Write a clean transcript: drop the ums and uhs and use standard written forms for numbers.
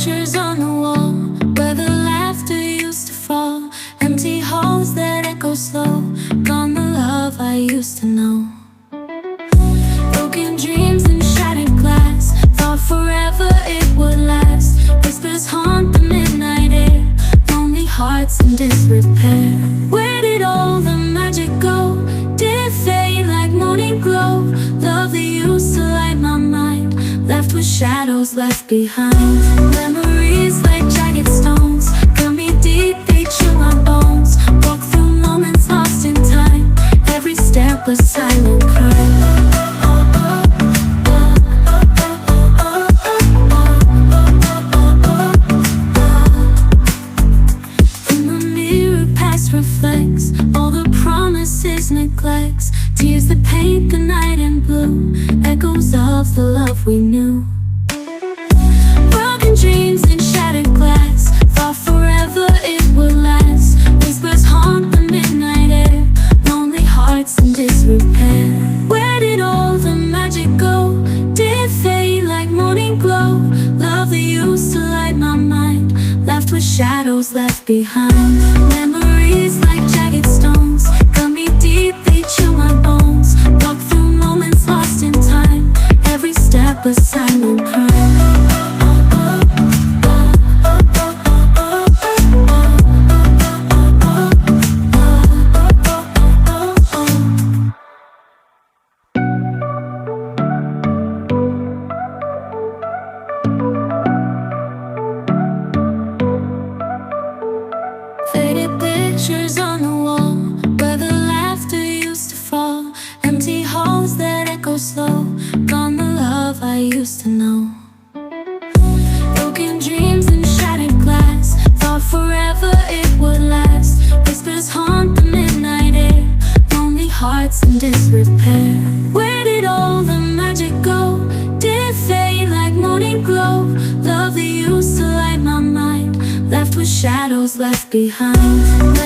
pictures on the wall where the laughter used to fall. Empty halls that echo slow. Gone the love I used to know. Broken dreams and shattered glass. Thought forever it would last. Whispers haunt the midnight air. Lonely hearts in disrepair. Where did all the magic go? Did it fade like morning glow? Love that used to light my mind, left with shadows left behind. Memories like jagged stones, cut me deep, they chill my bones. Walk through moments lost in time. Every step a silent cry. Reflects all the promises, neglects, tears that paint the night in blue, echoes of the love we knew. Broken dreams and shattered glass, thought forever it would last. Whispers haunt the midnight air, lonely hearts in disrepair. Where did all the magic go? Did it fade like morning glow? Love that used to light my mind, left with shadows left behind. Memories like jagged stones, cut me deep, they chill my bones. Walk through moments lost in time. Every step a silent cry. Faded pictures on the wall where the laughter used to fall. Empty halls that echo slow. Gone the love I used to know. Broken dreams and shattered glass. Thought forever it would last. Whispers haunt the midnight air. Lonely hearts in disrepair. Where did all the magic go? Did it fade like morning glow? Love that used to light my mind, left with shadows left behind.